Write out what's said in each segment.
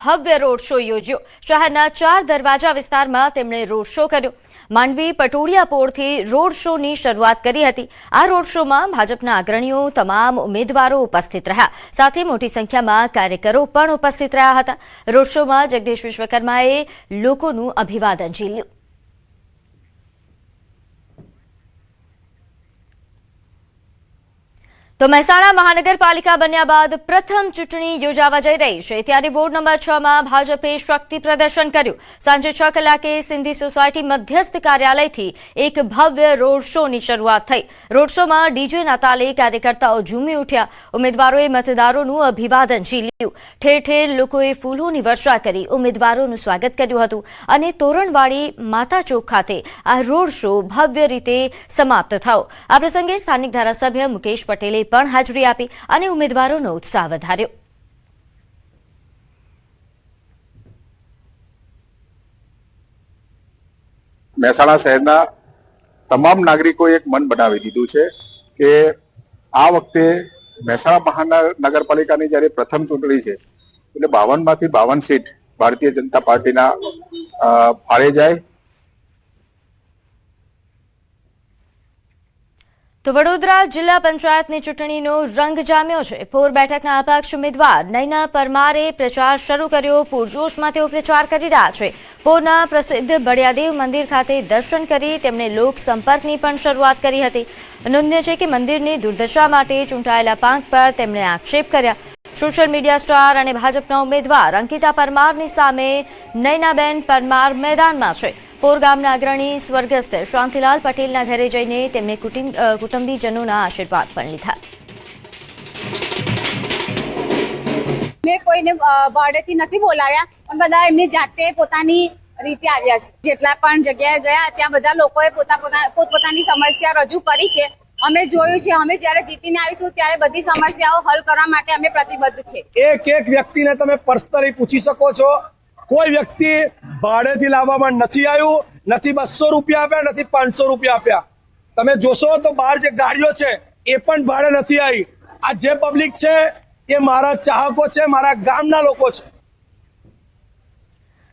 ભવ્ય road show યોજ્યો। શહેરના 4 દરવાજા વિસ્તારમાં તેમણે રોડ શો કર્યો। માંડવી પટોડિયા પોળથી રોડ શોની શરૂઆત કરી હતી। આ રોડ શોમાં ભાજપના અગ્રણીઓ તમામ ઉમેદવારો ઉપસ્થિત રહ્યા, સાથે મોટી સંખ્યામાં કાર્યકરો પણ ઉપસ્થિત રહ્યા હતા। રોડ શોમાં જગદીશ વિશ્વકર્માએ લોકોનું અભિવાદન ઝીલ્યું। તો મહેસાણા મહાનગરપાલિકા બન્યા બાદ પ્રથમ ચૂંટણી યોજાવા જઈ રહી છે, ત્યારે વોર્ડ નંબર 6 માં ભાજપે શક્તિ પ્રદર્શન કર્યું। સાંજે 6 કલાકે સિંધી સોસાયટી મધ્યસ્થ કાર્યાલયથી એક ભવ્ય રોડ શોની શરૂઆત થઈ। રોડ શોમાં ડીજેના તાલે કાર્યકર્તાઓ ઝૂમી ઉઠ્યા। ઉમેદવારોએ મતદારોનું અભિવાદન ઝીલ્યું। ઠેર ઠેર લોકોએ ફૂલોની વર્ષા કરી ઉમેદવારોનું સ્વાગત કર્યું હતું અને તોરણવાડી માતા ચોક ખાતે આ રોડ શો ભવ્ય રીતે સમાપ્ત થયો। આ પ્રસંગે સ્થાનિક ધારાસભ્ય મુકેશ પટેલે પણ હાજરી આપી અને ઉમેદવારોનો ઉત્સાહ વધાર્યો। મહેસાણા શહેરના તમામ નાગરિકોએ એક મન બનાવી દીધું છે કે આ વખતે મહેસાણા મહાનગરપાલિકાની જ્યારે પ્રથમ ચૂંટણી છે એટલે 52 માંથી 52 સીટ ભારતીય જનતા પાર્ટીના ફાળે જાય। તો વડોદરા જિલ્લા પંચાયતની ચૂંટણીનો રંગ જામ્યો છે। પોર બેઠકના અપક્ષ ઉમેદવાર નયના પરમારે પ્રચાર શરૂ કર્યો। પૂરજોશમાં તેઓ પ્રચાર કરી રહ્યા છે। પોરના પ્રસિદ્ધ બળિયાદેવ મંદિર ખાતે દર્શન કરી તેમણે લોક સંપર્કની પણ શરૂઆત કરી હતી। નોંધનીય છે કે મંદિરની દુર્દશા માટે ચૂંટાયેલા પાંખ પર તેમણે આક્ષેપ કર્યા। સોશિયલ મીડિયા સ્ટાર અને ભાજપના ઉમેદવાર અંકિતા પરમારની સામે નયનાબેન પરમાર મેદાનમાં છે। પોર ગામના અગ્રણી સ્વર્ગસ્થ શાંતિલાલ પટેલના ઘરે જઈને તેમને કુટુંબીજનોના આશીર્વાદ પણ લીધા। મેં કોઈને ભાડેથી નથી બોલાવ્યા, પણ બધા એમની જાતે પોતાની રીતે આવ્યા છે। જેટલા પણ જગ્યાએ ગયા ત્યાં બધા લોકોએ પોતપોતાની સમસ્યા રજૂ કરી છે। અમે જોયું છે, અમે જ્યારે જીતીને આવીશું ત્યારે બધી સમસ્યાઓ હલ કરવા માટે અમે પ્રતિબદ્ધ છે। એક વ્યક્તિને તમે પર્સનલી પૂછી શકો છો। કોઈ વ્યક્તિ ભાડેથી લાવવામાં નથી આવ્યું, નથી 200 રૂપિયા આપ્યા, નથી 500 રૂપિયા આપ્યા। તમે જોશો તો બહાર જે ગાડીઓ છે એ પણ ભાડે નથી આવી। આ જે પબ્લિક છે એ મારા ચાહકો છે, મારા ગામના લોકો છે।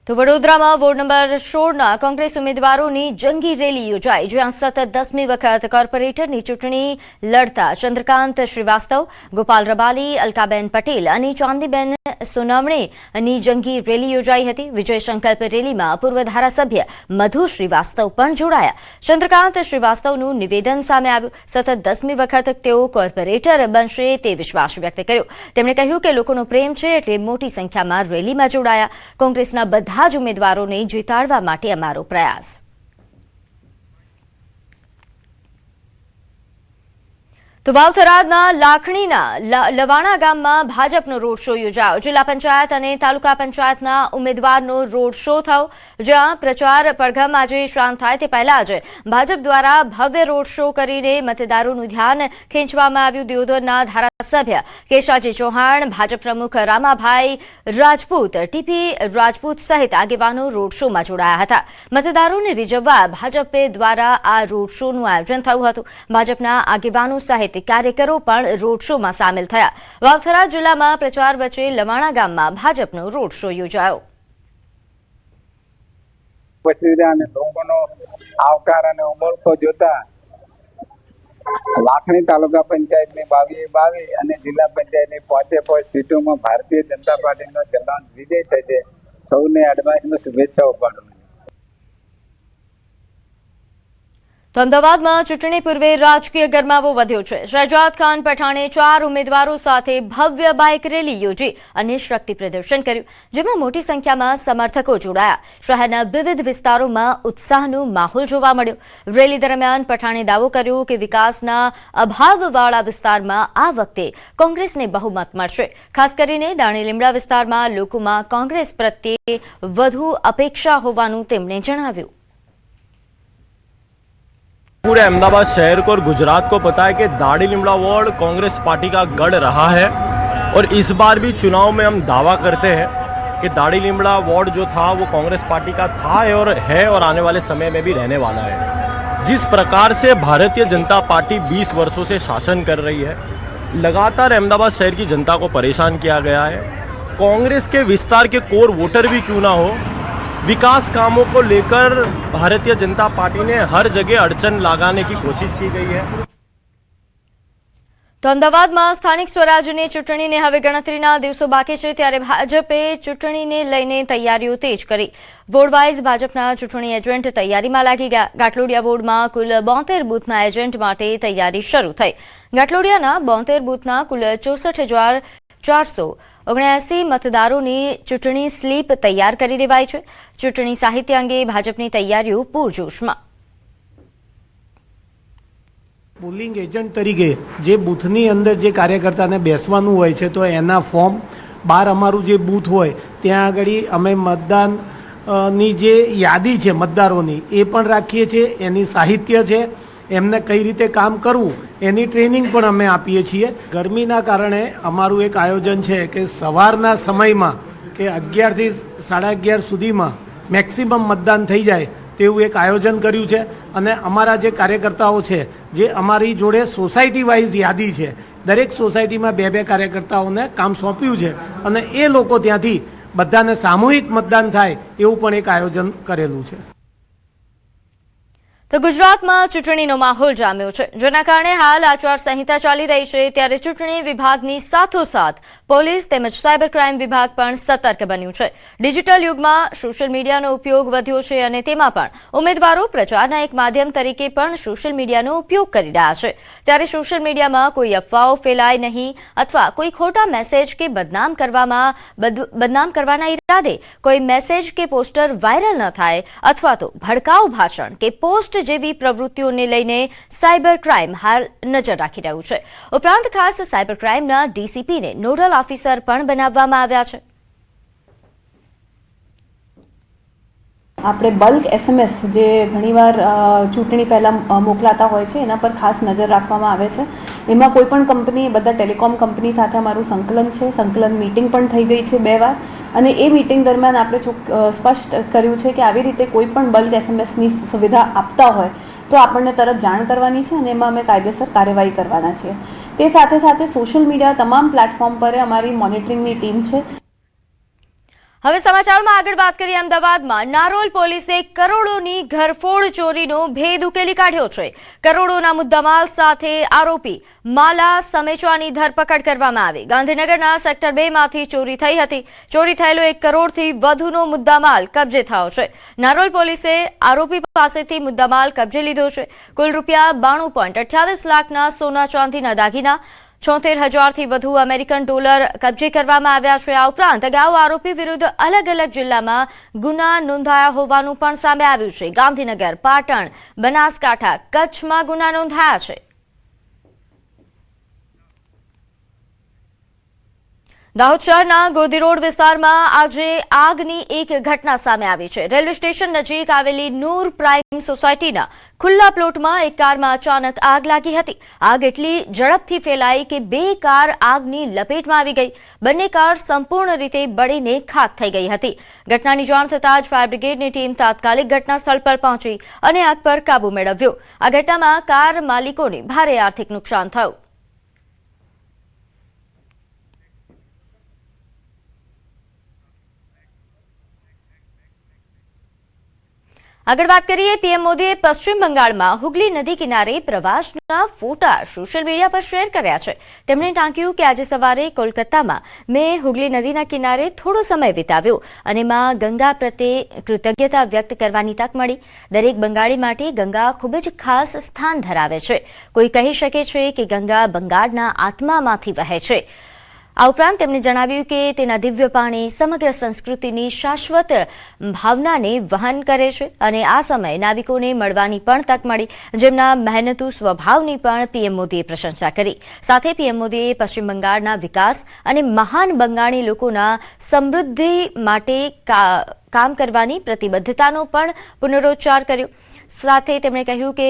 તો વડોદરામાં વોર્ડ નંબર 16ના કોંગ્રેસ ઉમેદવારોની જંગી રેલી યોજાઈ, જ્યાં સતત 10મી વખત કોર્પોરેટરની ચૂંટણી લડતા ચંદ્રકાંત શ્રીવાસ્તવ, ગોપાલ રબાલી, અલકાબેન પટેલ અને ચાંદીબેન સોનાવણેની જંગી રેલી યોજાઈ હતી। વિજય સંકલ્પ રેલીમાં પૂર્વ ધારાસભ્ય મધુ શ્રીવાસ્તવ પણ જોડાયા। ચંદ્રકાંત શ્રીવાસ્તવનું નિવેદન સામે આવ્યું। સતત 10મી વખત તેઓ કોર્પોરેટર બનશે તે વિશ્વાસ વ્યક્ત કર્યો। તેમણે કહ્યું કે લોકોનો પ્રેમ છે એટલે મોટી સંખ્યામાં રેલીમાં જોડાયા। કોંગ્રેસના બધા જ ઉમેદવારોને જીતાડવા માટે અમારો પ્રયાસ। તો વાવથરાદના લાખણીના લવાણા ગામમાં ભાજપનો રોડ શો યોજાયો। જિલ્લા પંચાયત અને તાલુકા પંચાયતના ઉમેદવારનો રોડ શો થયો, જ્યાં પ્રચાર પડઘમ આજે શાંત થાય તે પહેલા જ ભાજપ દ્વારા ભવ્ય રોડ શો કરીને મતદારોનું ધ્યાન ખેંચવામાં આવ્યું। દિયોદરના ધારાસભ્ય કેશાજી ચૌહાણ, ભાજપ પ્રમુખ રામાભાઈ રાજપૂત, ટીપી રાજપૂત સહિત આગેવાનો રોડ શોમાં જોડાયા હતા। મતદારોને રીઝવવા ભાજપ દ્વારા આ રોડ શોનું આયોજન થયું હતું। ભાજપના આગેવાનો સહિત કાર્યકરો પણ રોડ શોમાં સામેલ થયા। વાવથરા જિલ્લામાં પ્રચાર વચ્ચે લવાણા ગામમાં ભાજપનો રોડ શો યોજાયો। લોકોનો આવકાર અને ઉમળકો જોતા લાખણી તાલુકા પંચાયતની 22 અને જિલ્લા પંચાયતની 5 સીટોમાં ભારતીય જનતા પાર્ટીનો જલાન વિજય થશે। સૌને એડવાન્સમાં શુભેચ્છાઓ પાઠવું। તો અમદાવાદમાં ચૂંટણી પૂર્વે રાજકીય ગરમાવો વધ્યો છે। શહજાદ ખાન પઠાણે 4 ઉમેદવારો સાથે ભવ્ય બાઇક રેલી યોજી અને શક્તિ પ્રદર્શન કર્યું, જેમાં મોટી સંખ્યામાં સમર્થકો જોડાયા। શહેરના વિવિધ વિસ્તારોમાં ઉત્સાહનો માહોલ જોવા મળ્યો। રેલી દરમિયાન પઠાણે દાવો કર્યો કે વિકાસના અભાવવાળા વિસ્તારમાં આ વખતે કોંગ્રેસને બહુમત મળશે। ખાસ કરીને દાણીલીમડા વિસ્તારમાં લોકોમાં કોંગ્રેસ પ્રત્યે વધુ અપેક્ષા હોવાનું તેમણે જણાવ્યું। पूरे अहमदाबाद शहर को और गुजरात को पता है कि दाढ़ीलीमड़ा वार्ड कांग्रेस पार्टी का गढ़ रहा है और इस बार भी चुनाव में हम दावा करते हैं कि दाढ़ीलीमड़ा वार्ड जो था वो कांग्रेस पार्टी का था और आने वाले समय में भी रहने वाला है। जिस प्रकार से भारतीय जनता पार्टी 20 वर्षों से शासन कर रही है, लगातार अहमदाबाद शहर की जनता को परेशान किया गया है। कांग्रेस के विस्तार के कोर वोटर भी क्यों ना हो, विकास कामों को लेकर भारतीय जनता पार्टी ने हर जगह अड़चन लगाने की कोशिश की गई है। તો અમદાવાદમાં સ્થાનિક સ્વરાજ્યની ચૂંટણીને હવે ગણતરીના દિવસો બાકી છે, ત્યારે ભાજપે ચૂંટણીને લઈને તૈયારીઓ તેજ કરી. વોર્ડ વાઇઝ ભાજપના ચૂંટણી એજન્ટ તૈયારીમાં લાગી ગયા. ગાંટલોડિયા વોર્ડમાં કુલ 72 બૂથના એજન્ટ માટે તૈયારી શરૂ થઈ. ગાંટલોડિયાના 72 બૂથના કુલ 64,479 મતદારોની ચૂંટણી સ્લીપ તૈયાર કરી દેવાઈ છે. ચૂંટણી સાહિત્ય અંગે ભાજપની તૈયારીઓ પૂરજોશમાં. પોલિંગ એજન્ટ તરીકે જે બૂથની અંદર જે કાર્યકર્તાને બેસવાનું હોય છે તો એના ફોર્મ બહાર અમારું જે બૂથ હોય ત્યાં આગળ અમે મતદાનની જે યાદી છે મતદારોની એ પણ રાખીએ છીએ, એની સાહિત્ય છે, એમને કઈ રીતે કામ કરવું એની ટ્રેનિંગ પણ અમે આપીએ છીએ. ગરમીના કારણે અમારું એક આયોજન છે કે સવારના સમયમાં કે 11થી 11:30 સુધીમાં મેક્સિમમ મતદાન થઈ જાય તેવું એક આયોજન કર્યું છે. અને અમારા જે કાર્યકર્તાઓ છે જે અમારી જોડે સોસાયટી વાઇઝ યાદી છે, દરેક સોસાયટીમાં 2-2 કાર્યકર્તાઓને કામ સોંપ્યું છે અને એ લોકો ત્યાંથી બધાને સામૂહિક મતદાન થાય એવું પણ એક આયોજન કરેલું છે. તો ગુજરાતમાં ચૂંટણીનો માહોલ જામ્યો છે, જેના કારણે હાલ આચારસંહિતા ચાલી રહી છે, ત્યારે ચૂંટણી વિભાગની સાથોસાથ પોલીસ તેમજ સાયબર ક્રાઇમ વિભાગ પણ સતર્ક બન્યું છે. ડિજિટલ યુગમાં સોશિયલ મીડિયાનો ઉપયોગ વધ્યો છે અને તેમાં પણ ઉમેદવારો પ્રચારના એક માધ્યમ તરીકે પણ સોશિયલ મીડિયાનો ઉપયોગ કરી રહ્યા છે. ત્યારે સોશિયલ મીડિયામાં કોઈ અફવાઓ ફેલાય નહીં અથવા કોઈ ખોટા મેસેજ કે બદનામ કરવાના ઈરાદે કોઈ મેસેજ કે પોસ્ટર વાયરલ ન થાય અથવા તો ભડકાઉ ભાષણ કે પોસ્ટ જેવી પ્રવૃત્તિઓને લઈને સાયબર ક્રાઇમ હાલ નજર રાખી રહ્યું છે. ઉપરાંત ખાસ સાયબર ક્રાઇમના ડીસીપીને નોડલ ઓફિસર પણ બનાવવામાં આવ્યા છે. આપણે બલ્ક એસએમએસ જે ઘણીવાર ચૂંટણી પહેલાં મોકલાતા હોય છે એના પર ખાસ નજર રાખવામાં આવે છે. એમાં કોઈ પણ કંપની, બધા ટેલિકોમ કંપની સાથે અમારું સંકલન છે. સંકલન મીટિંગ પણ થઈ ગઈ છે 2 વાર અને એ મીટિંગ દરમિયાન આપણે સ્પષ્ટ કર્યું છે કે આવી રીતે કોઈ પણ બલ્ક એસએમએસની સુવિધા આપતા હોય તો આપણને તરત જાણ કરવાની છે અને એમાં અમે કાયદેસર કાર્યવાહી કરવાના છીએ. તે સાથે સાથે સોશિયલ મીડિયા તમામ પ્લેટફોર્મ પર અમારી મોનિટરિંગની ટીમ છે. હવે સમાચારમાં આગળ વાત કરીએ. અમદાવાદમાં નારોલ પોલીસે કરોડોની ઘરફોડ ચોરીનો ભેદ ઉકેલી કાઢ્યો છે. કરોડોના મુદ્દામાલ સાથે આરોપી માલા સમેચાની ધરપકડ કરવામાં આવી. ગાંધીનગરના સેક્ટર 2 માંથી ચોરી થઈ હતી. ચોરી થયેલો 1 કરોડથી વધુનો મુદ્દામાલ કબજે થયો છે. નારોલ પોલીસે આરોપી પાસેથી મુદ્દામાલ કબજે લીધો છે. કુલ ₹92.28 લાખના સોના ચાંદીના દાગીના, 76,000થી વધુ અમેરિકન ડોલર કબજે કરવામાં આવ્યા છે. આ ઉપરાંત અગાઉ આરોપી વિરુદ્ધ અલગ અલગ જિલ્લામાં ગુના નોંધાયા હોવાનું પણ સામે આવ્યું છે. ગાંધીનગર, પાટણ, બનાસકાંઠા, કચ્છમાં ગુના નોંધાયા છે. દાહોદ શહેરના ગોદી રોડ વિસ્તારમાં આજે આગની એક ઘટના સામે આવી છે. રેલવે સ્ટેશન નજીક આવેલી નૂર પ્રાઇમ સોસાયટીના ખુલ્લા પ્લોટમાં એક કારમાં અચાનક આગ લાગી હતી. આગ એટલી ઝડપથી ફેલાઈ કે 2 કાર આગની લપેટમાં આવી ગઈ. બંને કાર સંપૂર્ણ રીતે બળીને ખાક થઈ ગઈ હતી. ઘટનાની જાણ થતાં જ ફાયર બ્રિગેડની ટીમ તાત્કાલિક ઘટના સ્થળ પર પહોંચી અને આગ પર કાબુ મેળવ્યો. આ ઘટનામાં કાર માલિકોને ભારે આર્થિક નુકસાન થયું. આગળ વાત કરીએ. પીએમ મોદીએ પશ્ચિમ બંગાળમાં હુગલી નદી કિનારે પ્રવાસના ફોટા સોશિયલ મીડિયા પર શેર કર્યા છે. તેમણે ટાંક્યું કે આજે સવારે કોલકાતામાં મેં હુગલી નદીના કિનારે થોડો સમય વિતાવ્યો અને માં ગંગા પ્રત્યે કૃતજ્ઞતા વ્યક્ત કરવાની તક મળી. દરેક બંગાળી માટે ગંગા ખૂબ જ ખાસ સ્થાન ધરાવે છે. કોઈ કહી શકે છે કે ગંગા બંગાળના આત્મામાંથી વહે છે. આ ઉપરાંત તેમણે જણાવ્યું કે તેના દિવ્ય પાણી સમગ્ર સંસ્કૃતિની શાશ્વત ભાવનાને વહન કરે છે અને આ સમયે નાવિકોને મળવાની પણ તક મળી, જેમના મહેનતુ સ્વભાવની પણ પીએમ મોદીએ પ્રશંસા કરી. સાથે પીએમ મોદીએ પશ્ચિમ બંગાળના વિકાસ અને મહાન બંગાળી લોકોના સમૃદ્ધિ માટે કામ કરવાની પ્રતિબદ્ધતાનો પણ પુનરોચ્ચાર કર્યો. સાથે તેમણે કહ્યું કે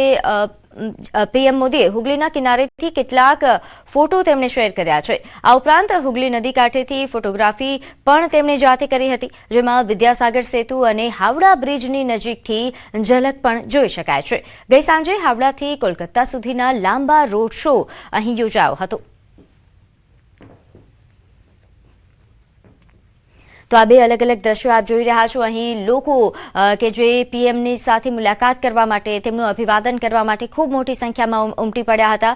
પીએમ મોદીએ હુગલીના કિનારેથી કેટલાક ફોટો તેમણે શેર કર્યા છે. આ ઉપરાંત હુગલી નદી કાંઠેથી ફોટોગ્રાફી પણ તેમણે જાતે કરી હતી, જેમાં વિદ્યાસાગર સેતુ અને હાવડા બ્રિજની નજીકથી ઝલક પણ જોઈ શકાય છે. ગઈ સાંજે હાવડાથી કોલકાતા સુધીના લાંબા રોડ શો અહીં યોજાયો હતો. તો આ બે અલગ અલગ દ્રશ્યો આપ જોઈ રહ્યા છો. અહીં લોકો કે જે પીએમની સાથે મુલાકાત કરવા માટે, તેમનું અભિવાદન કરવા માટે ખૂબ મોટી સંખ્યામાં ઉમટી પડ્યા હતા.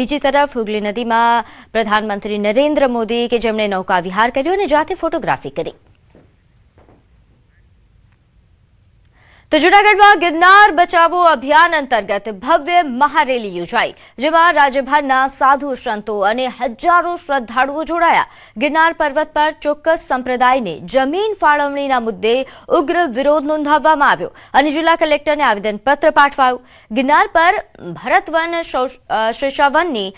બીજી તરફ હુગલી નદીમાં પ્રધાનમંત્રી નરેન્દ્ર મોદી કે જેમણે નૌકા વિહાર કર્યો અને જાતે ફોટોગ્રાફી કરી. તો જૂનાગઢમાં ગિરનાર બચાવો અભિયાન અંતર્ગત ભવ્ય મહારેલી યોજાઈ, જેમાં રાજ્યભરના સાધુ સંતો અને હજારો શ્રદ્ધાળુઓ જોડાયા. ગિરનાર પર્વત પર ચોક્કસ સંપ્રદાયને જમીન ફાળવણીના મુદ્દે ઉગ્ર વિરોધ નોંધાવવામાં આવ્યો અને જિલ્લા કલેક્ટરને આવેદનપત્ર પાઠવાયું. ગિરનાર પર ભરતવન શેષાવનની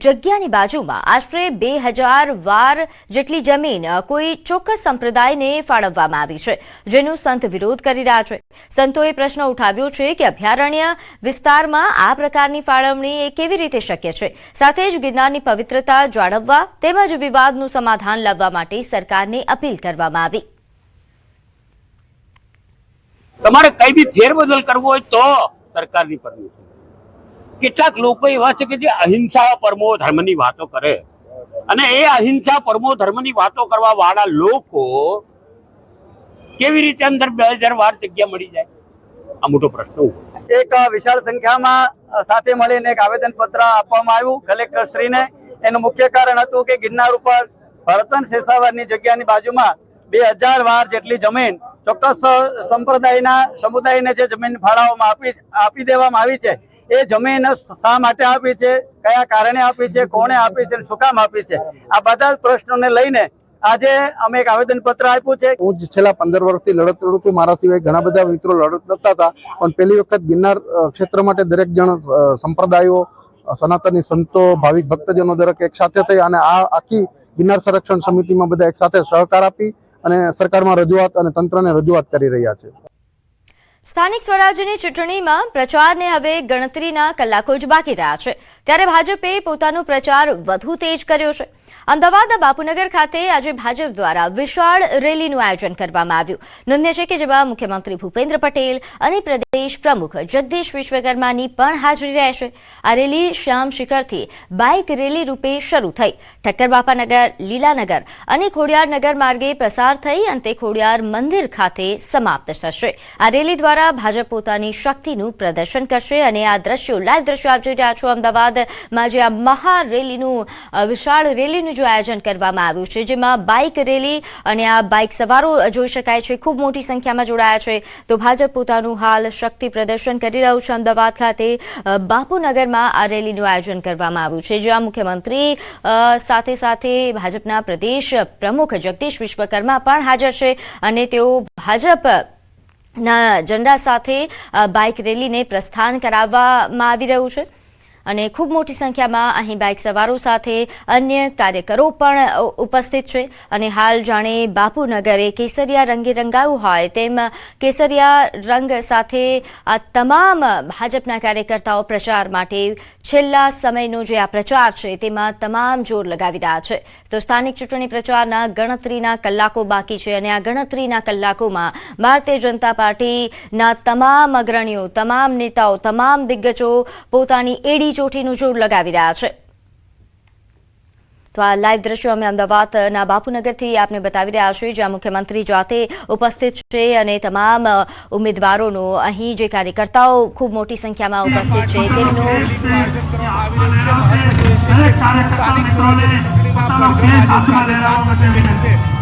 જગ્યાની બાજુમાં આશરે 2000 વાર જેટલી જમીન કોઈ ચોક્કસ સંપ્રદાયને ફાળવવામાં આવી છે, જેનો સંત વિરોધ કરી રહ્યા છે. સંતોએ પ્રશ્ન ઉઠાવ્યો છે કે અભયારણ્ય વિસ્તારમાં આ પ્રકારની ફાળવણી એ કેવી રીતે શક્ય છે. સાથે જ ગિરનારની પવિત્રતા જાળવવા તેમજ વિવાદનું સમાધાન લાવવા માટે સરકારને અપીલ કરવામાં આવી. તમારે કઈ બી ફેરબદલ કરવો હોય તો સરકારની પરમિશન. કેટલાક લોકો એવા છે કે જે અહિંસા પરમો ધર્મની વાતો કરે, અને એ અહિંસા પરમો ધર્મની વાતો કરવા વાળા લોકો કેવી રીતે અંદર 2000 વાર જગ્યા મળી જાય, આ મોટો પ્રશ્ન. એક વિશાળ સંખ્યામાં સાથે મળીને એક આવેદન પત્ર આપવામાં આવ્યું કલેક્ટર શ્રીને. એનું મુખ્ય કારણ હતું કે ગિરનાર ઉપર ભરતન શેષાવનની જગ્યાની બાજુમાં 2000 વાર જેટલી જમીન ચોક્કસ સંપ્રદાયના સમુદાયને જે જમીન ફાળવવામાં આપી દેવામાં આવી છે, એ જમીન શા માટે આપી છે, કયા કારણે આપી છે, કોણે આપી છે, શું કામ આપી છે, આ બધા જ પ્રશ્નોને લઈને આજે અમે એક આવેદન પત્ર આપ્યું છે. હું છેલ્લા 15 વર્ષથી લડત લડું છું. મારા સિવાય ઘણા બધા મિત્રો લડત લડતા હતા, પણ પહેલી વખત ગિરનાર ક્ષેત્ર માટે દરેક જણ સંપ્રદાયો, સનાતની સંતો, ભાવિક ભક્તજનો દરેક એક સાથે થઈ અને આ આખી ગિરનાર સંરક્ષણ સમિતિમાં બધા એક સાથે સહકાર આપી અને સરકારમાં રજૂઆત અને તંત્રને રજૂઆત કરી રહ્યા છે. સ્થાનિક સ્વરાજ્યની ચૂંટણીમાં પ્રચારને હવે ગણતરીના કલાકો જ બાકી રહ્યા છે, ત્યારે ભાજપે પોતાનો પ્રચાર વધુ તેજ કર્યો છે. અમદાવાદના બાપુનગર ખાતે આજે ભાજપ દ્વારા વિશાળ રેલીનું આયોજન કરવામાં આવ્યું. નોંધનીય છે કે જેમાં મુખ્યમંત્રી ભૂપેન્દ્ર પટેલ અને પ્રદેશ પ્રમુખ જગદીશ વિશ્વકર્માની પણ હાજરી રહેશે. આ રેલી શ્યામ શિખરથી બાઇક રેલી રૂપે શરૂ થઈ ઠક્કર બાપાનગર, લીલાનગર અને ખોડિયારનગર માર્ગે પ્રસાર થઈ અંતે ખોડિયાર મંદિર ખાતે સમાપ્ત થશે. આ રેલી દ્વારા ભાજપ પોતાની શક્તિનું પ્રદર્શન કરશે અને આ દ્રશ્યો, લાઈવ દ્રશ્યો આપ જોઈ રહ્યા છો. અમદાવાદમાં જે આ મહારેલીનું વિશાળ રેલીનું જો આયોજન કરવામાં આવ્યું છે, જેમાં બાઇક રેલી અને આ બાઇક સવારો જોઈ શકાય છે, ખૂબ મોટી સંખ્યામાં જોડાયા છે. તો ભાજપ પોતાનું હાલ શક્તિ પ્રદર્શન કરી રહ્યું છે. અમદાવાદ ખાતે બાપુનગરમાં આ રેલીનું આયોજન કરવામાં આવ્યું છે, જ્યાં મુખ્યમંત્રી સાથે સાથે ભાજપના પ્રદેશ પ્રમુખ જગદીશ વિશ્વકર્મા પણ હાજર છે અને તેઓ ભાજપના ઝંડા સાથે બાઇક રેલીને પ્રસ્થાન કરાવવામાં આવી રહ્યું છે અને ખૂબ મોટી સંખ્યામાં અહીં બાઇક સવારો સાથે અન્ય કાર્યકરો પણ ઉપસ્થિત છે. અને હાલ જાણે બાપુનગર એ કેસરિયા રંગે રંગાયું હોય તેમ કેસરિયા રંગ સાથે આ તમામ ભાજપના કાર્યકર્તાઓ પ્રચાર માટે છેલ્લા સમયનો જે આ પ્રચાર છે તેમાં તમામ જોર લગાવી રહ્યા છે. તો સ્થાનિક ચૂંટણી પ્રચારના ગણતરીના કલાકો બાકી છે અને આ ગણતરીના કલાકોમાં ભારતીય જનતા પાર્ટીના તમામ અગ્રણીઓ, તમામ નેતાઓ, તમામ દિગ્ગજો પોતાની એડી ચોટીનું જોર લગાવી રહ્યા છે. તો આ લાઈવ દ્રશ્યો અમે અમદાવાદના બાપુનગરથી આપને બતાવી રહ્યા છીએ, જ્યાં મુખ્યમંત્રી જાતે ઉપસ્થિત છે અને તમામ ઉમેદવારોનો, અહીં જે કાર્યકર્તાઓ ખૂબ મોટી સંખ્યામાં ઉપસ્થિત છે તેમનું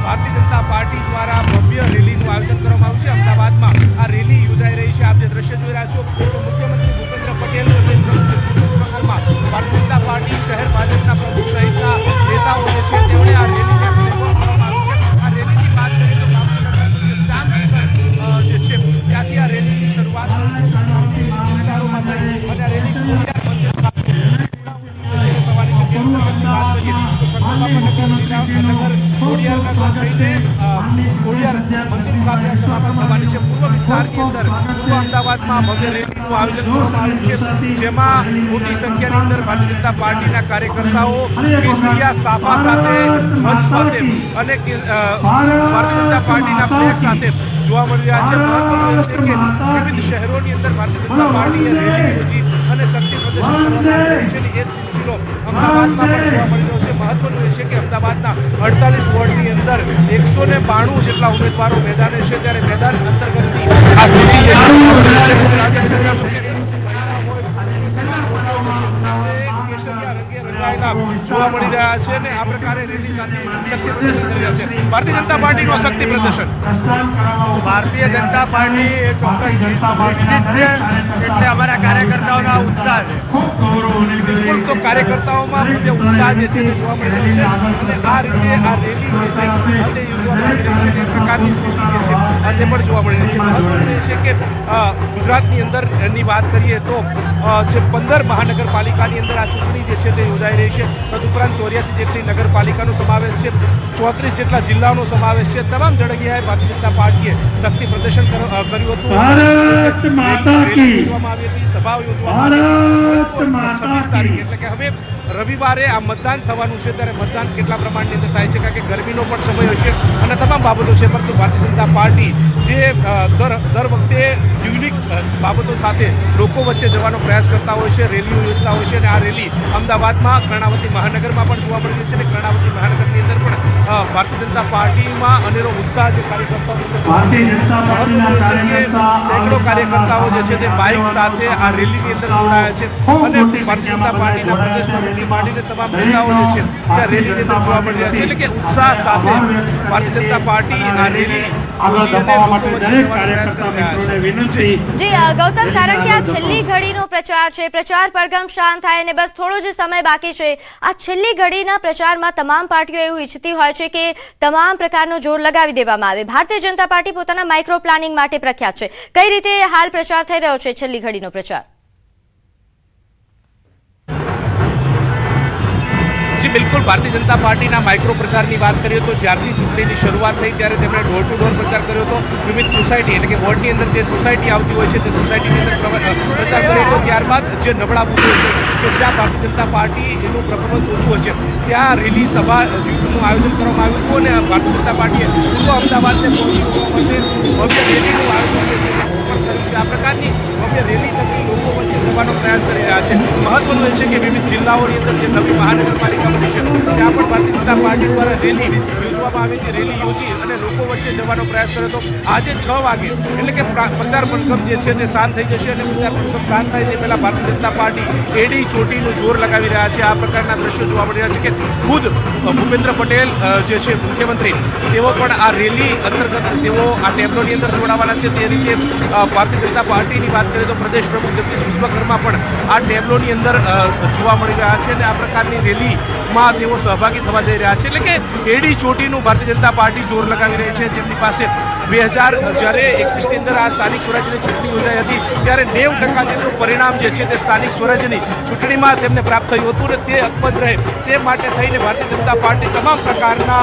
ભારતીય જનતા પાર્ટી દ્વારા ભવ્ય રેલીનું આયોજન કરવામાં આવ્યું છે. અમદાવાદમાં આ રેલી યોજાઈ રહી છે. આપ જે દ્રશ્ય જોઈ રહ્યા છો, મુખ્યમંત્રી ભૂપેન્દ્ર પટેલ, પ્રદેશ પ્રમુખ વિશ્વકર્મા, ભારતીય જનતા પાર્ટી શહેર ભાજપના પ્રમુખ સહિતના નેતાઓ જે છે તેમણે આ રેલીને કરવામાં આવી છે. આ રેલીની વાત કરીએ તો બાપુનગર શ્યામ શિખર જે છે ત્યાંથી આ રેલીની શરૂઆત વિસ્તારોમાં થઈ અને આ રેલી થવાની છે. જે અંતર્ગતની વાત કરીએ તો ખોડિયારના થઈને ખોડિયાર મંદિર ખાતે સમાપન થવાની છે. પૂર્વ વિસ્તારની અંદર પૂર્વ અમદાવાદમાં ભવ્ય રેલીનું આયોજન કરવામાં આવ્યું છે, જેમાં મોટી સંખ્યાની અંદર ભારતીય જનતા પાર્ટીના કાર્યકર્તાઓ કેસરિયા સાફા સાથે, ધ્વજ સાથે અને ભારતીય જનતા પાર્ટીના ફ્લેગ સાથે જોવા મળી રહ્યા છે. મહત્વનું છે કે વિવિધ શહેરોની અંદર ભારતીય જનતા પાર્ટીએ રેલી યોજી અને શક્તિ પ્રદર્શન કરવામાં આવી રહ્યું છે. એ જ સિલસિલો અમદાવાદમાં પણ જોવા મળી રહ્યો છે. મહત્વનું એ છે કે અમદાવાદના 48 વોર્ડની અંદર 192 જેટલા ઉમેદવારો મેદાને છે, ત્યારે મેદાન અંતર્ગતની આ સ્થિતિ જે છે જોવા મળી રહ્યા છે અને આ પ્રકારે રેલી સાથે શક્તિ પ્રદર્શન કરી રહ્યા છે. ભારતીય જનતા પાર્ટીનું શક્તિ પ્રદર્શન. ભારતીય જનતા પાર્ટી એ ચોક્કસ નિશ્ચિત છે, એટલે અમારા કાર્યકર્તાઓના ઉત્સાહ છે. બિલકુલ, તો કાર્યકર્તાઓમાં ભવ્ય ઉત્સાહ જે છે તે જોવા મળી રહ્યો છે અને આ રીતે આ રેલી જે છે તે યોજવામાં આવી રહી છે અને એ પ્રકારની સ્થિતિ જે છે તે પણ જોવા મળી રહી છે. મહત્વનું એ છે કે ગુજરાતની અંદર એની વાત કરીએ તો જે 15 મહાનગરપાલિકાની અંદર આ ચૂંટણી જે છે તે યોજાઈ રહી છે. તદુપરાંત 84 જેટલી નગરપાલિકાનો સમાવેશ છે, 34 જેટલા જિલ્લાનો સમાવેશ છે. તમામ જગ્યાએ ભારતીય જનતા પાર્ટીએ શક્તિ પ્રદર્શન કર્યું હતું. રેલી યોજવામાં આવી હતી, સભાઓ યોજવામાં આવી હતી. 26 તારીખે એટલે કે હવે રવિવારે આ મતદાન થવાનું છે, ત્યારે મતદાન કેટલા પ્રમાણની અંદર થાય છે, કારણ કે ગરમીનો પણ સમય હશે અને તમામ બાબતો છે. પરંતુ ભારતીય જનતા પાર્ટી જે દર વખતે યુનિક બાબતો સાથે લોકો વચ્ચે જવાનો પ્રયાસ કરતા હોય છે, રેલીઓ યોજતા હોય છે અને આ રેલી અમદાવાદમાં કર્ણાવતી મહાનગરમાં પણ જોવા મળી રહી છે અને કર્ણાવતી મહાનગરની અંદર પણ ભારતીય જનતા પાર્ટીમાં અનેરો ઉત્સાહ જે કાર્યકર્તાઓ સેંકડો કાર્યકર્તાઓ જે છે તે બાઇક સાથે આ રેલીની અંદર જોડાયા છે અને ભારતીય જનતા પાર્ટીના પ્રદેશ પ્રમુખથી માંડીને તમામ નેતાઓ જે છે ત્યાં રેલીની અંદર જોવા મળી રહ્યા છે. એટલે કે ઉત્સાહ સાથે ભારતીય જનતા પાર્ટી આ રેલી યોજી અને લોકો વચ્ચે જવાનો પ્રયાસ કરી રહ્યા છે. જી ગૌતમ, કારણ કે આ છેલ્લી ઘડીનો પ્રચાર છે, પ્રચાર પડઘમ શાંત થાય અને બસ થોડો જ સમય બાકી છે. આ છેલ્લી ઘડીના પ્રચારમાં તમામ પાર્ટીઓ એવું ઈચ્છતી હોય છે કે તમામ પ્રકારનો જોર લગાવી દેવામાં આવે. ભારતીય જનતા પાર્ટી પોતાના માઇક્રો પ્લાનિંગ માટે પ્રખ્યાત છે. કઈ રીતે હાલ પ્રચાર થઈ રહ્યો છે, છેલ્લી ઘડીનો પ્રચાર? બિલકુલ, ભારતીય જનતા પાર્ટીના માઇક્રો પ્રચારની વાત કરીએ તો જ્યારથી ચૂંટણીની શરૂઆત થઈ ત્યારે તેમણે ડોર ટુ ડોર પ્રચાર કર્યો હતો. વિવિધ સોસાયટી એટલે કે વોર્ડની અંદર જે સોસાયટી આવતી હોય છે તે સોસાયટીની અંદર પ્રચાર કર્યો હતો. ત્યારબાદ જે નબળા બૂથો છે કે જ્યાં ભારતીય જનતા પાર્ટી એનું પરફોર્મન્સ ઓછું હોય છે ત્યાં રેલી સભા નું આયોજન કરવામાં આવ્યું હતું અને ભારતીય જનતા પાર્ટીએ પૂર્વ અમદાવાદને પહોંચી વળવા માટે ભવ્ય રેલીનું આયોજન કર્યું છે. આ પ્રકારની ભવ્ય રેલી થકી લોકો વચ્ચે જવાનો પ્રયાસ કરી રહ્યા છે. મહત્વનું એ છે કે વિવિધ જિલ્લાઓની અંદર જે નવી મહાનગરપાલિકા બની છે ત્યાં પણ ભારતીય જનતા પાર્ટી દ્વારા રેલી યોજવામાં આવી હતી. રેલી યોજી અને લોકો વચ્ચે જવાનો પ્રયાસ કર્યો હતો. આજે 6 વાગે એટલે કે પ્રચાર પડઘમ જે છે તે શાંત થઈ જશે અને પ્રચાર પડઘમ શાંત થાય તે પહેલા ભારતીય જનતા પાર્ટી એડી ચોટીનું જોર લગાવી રહ્યા છે. આ પ્રકારના દ્રશ્યો જોવા મળી રહ્યા છે કે ખુદ ભૂપેન્દ્ર પટેલ જે છે મુખ્યમંત્રી, તેઓ પણ આ રેલી અંતર્ગત તેઓ આ ટેબ્લોની અંદર જોડાવાના છે. તે રીતે ભારતીય જનતા પાર્ટીની વાત કરીએ તો પ્રદેશ પ્રમુખ જગદીશ વિશ્વકર્મા પણ આ ટેબ્લોની અંદર જોવા મળી રહ્યા છે અને આ પ્રકારની રેલીમાં તેઓ સહભાગી થવા જઈ રહ્યા છે. એટલે કે એડી ચોટીનું ભારતીય જનતા પાર્ટી જોર લગાવી રહી છે. જેમની પાસે 2000 જ્યારે 21ની અંદર આ સ્થાનિક સ્વરાજ્યની ચૂંટણી યોજાઈ હતી ત્યારે 90% જેટલું પરિણામ જે છે તે સ્થાનિક સ્વરાજ્યની ચૂંટણીમાં તેમને પ્રાપ્ત થયું હતું અને તે અકબંધ રહે તે માટે થઈને ભારતીય જનતા પાર્ટી તમામ પ્રકારના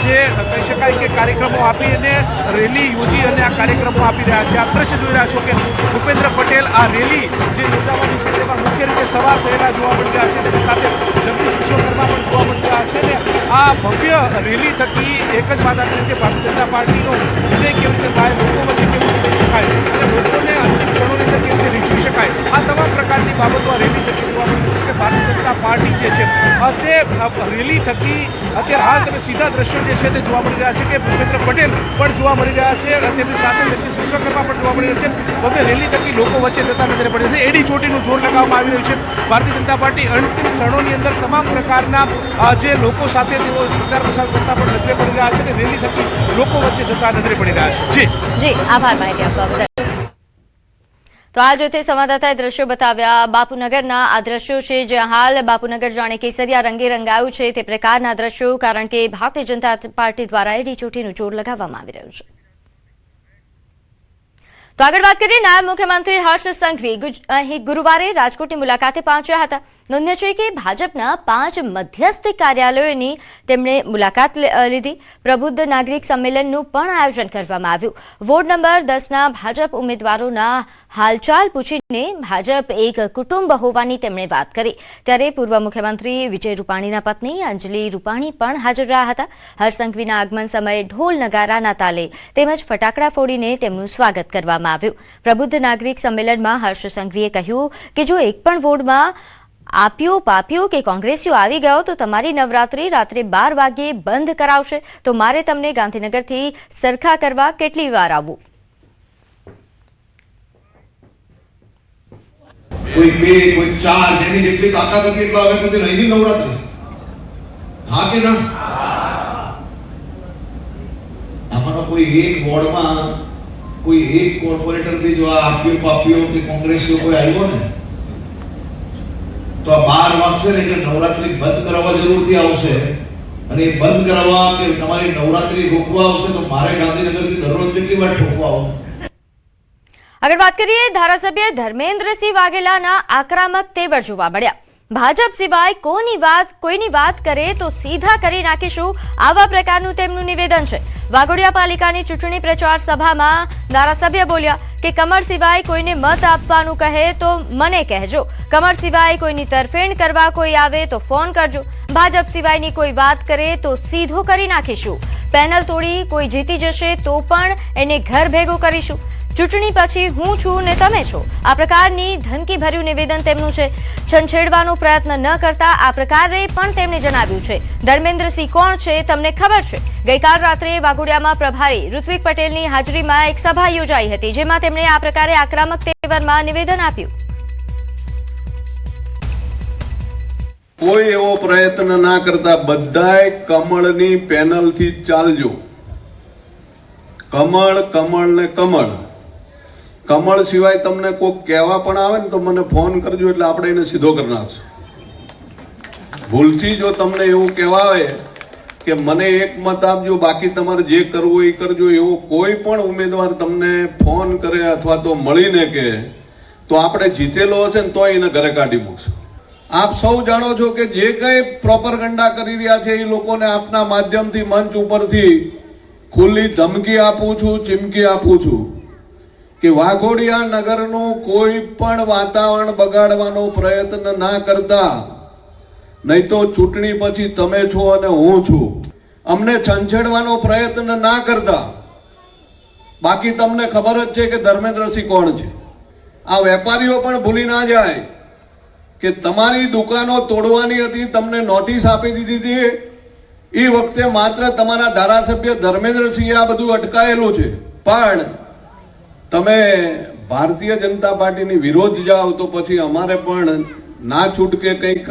જે કહી શકાય કે કાર્યક્રમો આપીને રેલી યોજી અને આ કાર્યક્રમો આપી રહ્યા છે. આ દ્રશ્ય જોઈ રહ્યા છો કે ભૂપેન્દ્ર પટેલ આ રેલી જે યોજાવાની છે તેમાં મુખ્ય રીતે સવાર થયેલા જોવા મળી રહ્યા છે. તેની સાથે જગદીશ વિશ્વકર્મા પણ જોવા મળી રહ્યા છે ને આ ભવ્ય રેલી થકી એક જ વાત કરી કે ભારતીય જનતા પાર્ટીનો વિજય કેવી રીતે થાય, લોકો વચ્ચે કેવી રીતે થઈ શકાય અને લોકોને અંતિમ ક્ષણોની અંદર કેવી રીતે રીઝવી શકાય, આ તમામ પ્રકારની બાબતો આ રેલી થકી જોવા મળી છે કે ભારતીય જનતા પાર્ટી જે છે તે રેલી થકી અત્યારે હાલ તમે સીધા દ્રશ્યો જે છે તે જોવા મળી રહ્યા છે કે ભૂપેન્દ્ર પટેલ પણ જોવા મળી રહ્યા છે. તેમની સાથે જગદીશ વિશ્વકર્મા પણ જોવા મળી રહ્યા છે. ભવ્ય રેલી થકી લોકો વચ્ચે જતા નજરે પડે છે. એડી ચોટીનું જોર લગાવવામાં આવી રહ્યું છે. ભારતીય જનતા પાર્ટી અંતિમ ક્ષણોની અંદર તમામ પ્રકારના જે લોકો સાથે તેઓ પ્રચાર પ્રસાર કરતા પણ નજરે પડી રહ્યા છે અને રેલી થકી લોકો વચ્ચે જતા નજરે પડી રહ્યા છે. જી આભાર માહિતી આપવા બદલ. તો આ જોતે સંવાદદાતાએ દ્રશ્યો બતાવ્યા બાપુનગરના. આ દ્રશ્યો છે જ્યાં હાલ બાપુનગર જાણે કેસરિયા રંગે રંગાયું છે તે પ્રકારના દ્રશ્યો, કારણ કે ભારતીય જનતા પાર્ટી દ્વારા એડી ચોટીનું જોર લગાવવામાં આવી રહ્યું છે. તો આગળ વાત કરીએ, નાયબ મુખ્યમંત્રી હર્ષ સંઘવી અહીં ગુરુવારે રાજકોટની મુલાકાતે પહોંચ્યા હતા. નોંધ્ય છે કે ભાજપના 5 મધ્યસ્થી કાર્યાલયોની તેમણે મુલાકાત લીધી. પ્રબુદ્ધ નાગરિક સંમેલનનું પણ આયોજન કરવામાં આવ્યું. વોર્ડ નંબર 10ના ભાજપ ઉમેદવારોના હાલચાલ પૂછીને ભાજપ એક કુટુંબ હોવાની તેમણે વાત કરી. ત્યારે પૂર્વ મુખ્યમંત્રી વિજય રૂપાણીના પત્ની અંજલિ રૂપાણી પણ હાજર રહ્યા હતા. હર્ષ સંઘવીના આગમન સમયે ઢોલ નગારાના તાલે તેમજ ફટાકડા ફોડીને તેમનું સ્વાગત કરવામાં આવ્યું. પ્રબુદ્ધ નાગરિક સંમેલનમાં હર્ષ સંઘવીએ કહ્યું કે જો એક પણ વોર્ડમાં આપ્યો પાપ્યો કે કોંગ્રેસીઓ આવી ગયો તો તમારી નવરાત્રી રાત્રે 12 વાગ્યે બંધ કરાવશે તો મારે તમને ગાંધીનગરથી સરખા કરવા કેટલી વાર આવવું? કોઈ 2 કોઈ 4 જેની જેટલી તાકાત હતી એટલા હવે સુધી રહી નવરાત્રી. હા કે ના? આમાંનો કોઈ એક વોર્ડમાં કોઈ એક કોર્પોરેટર બી જો આ આપ્યો પાપ્યો કે કોંગ્રેસીઓ કોઈ આવ્યો ને તો આ 12 વાગશે ને એટલે નવરાત્રી બંધ કરાવવા જરૂરથી આવશે. અને એ બંધ કરાવવા કે તમારી નવરાત્રી રોકવા આવશે તો મારે ગાંધીનગરથી દરરોજ કેટલી વાર ઠોકવા આવું? આગળ વાત કરીએ, ધારાસભ્ય ધર્મેન્દ્રસિંહ વાઘેલાના આક્રમક તેવર જોવા મળ્યા. ભાજપ સિવાય કોઈની વાત કરે તો સીધા કરી નાખીશું, આવા પ્રકારનું તેમનું નિવેદન છે. વાઘોડિયા પાલિકાની ચૂંટણી પ્રચાર સભામાં ધારાસભ્ય બોલ્યા કે કમળ સિવાય કોઈને મત આપવાનું કહે તો મને કહેજો, કમળ સિવાય કોઈની તરફેણ કરવા કોઈ આવે તો ફોન કરજો, ભાજપ સિવાયની કોઈ વાત કરે તો સીધો કરી નાખીશું, પેનલ તોડી કોઈ જીતી જશે તો પણ એને ઘર ભેગો કરીશું, ચૂંટણી પછી હું છું ને તમે છો, આ પ્રકારની ધમકીભર્યું નિવેદન તેમનું છે. છંછેડવાનો પ્રયત્ન ન કરતા આ પ્રકારે પણ તેમણે જણાવ્યું છે. ધર્મેન્દ્રસિંહ કોણ છે તમને ખબર છે? ગઈકાલ રાત્રે વાઘોડિયામાં પ્રભારી ઋત્વિક પટેલની હાજરીમાં એક સભા યોજાઈ હતી, જેમાં તેમણે આ પ્રકારે આક્રમક તેવરમાં નિવેદન આપ્યું. કોઈ એવો પ્રયત્ન ના કરતા બધાય કમળની પેનલથી ચાલજો. કમળ કમળ ને કમળ. કમળ સિવાય તમને કોઈ કહેવા પણ આવે ને તો મને ફોન કરજો એટલે આપણે એને સીધો કરી નાખશું. ભૂલથી જો તમને એવું કહેવાય કે મને એક મત આપજો બાકી તમારે જે કરવું એ કરજો, એવો કોઈ પણ ઉમેદવાર તમને ફોન કરે અથવા તો મળીને કહે તો આપણે જીતેલો હશે ને તો એને ઘરે કાઢી મૂકશું. આપ સૌ જાણો છો કે જે કંઈ પ્રોપરગંડા કરી રહ્યા છે એ લોકોને આપના માધ્યમથી મંચ ઉપરથી ખુલ્લી ધમકી આપું છું, ચીમકી આપું છું કે વાઘોડિયા નગરનું કોઈ પણ વાતાવરણ બગાડવાનો પ્રયત્ન ના કરતા, નહીં તો ચૂંટણી પછી તમે છો અને હું છું. અમને છંછેડવાનો પ્રયત્ન ના કરતા. બાકી તમને ખબર જ છે કે ધર્મેન્દ્રસિંહ કોણ છે. આ વેપારીઓ પણ ભૂલી ના જાય કે તમારી દુકાનો તોડવાની હતી, તમને નોટિસ આપી દીધી હતી, એ વખતે માત્ર તમારા ધારાસભ્ય ધર્મેન્દ્રસિંહે આ બધું અટકાયેલું છે. પણ તમે ભારતીય જનતા પાર્ટીની વિરોધ જાઓ તો પછી અમારે પણ ના છૂટકે કંઈક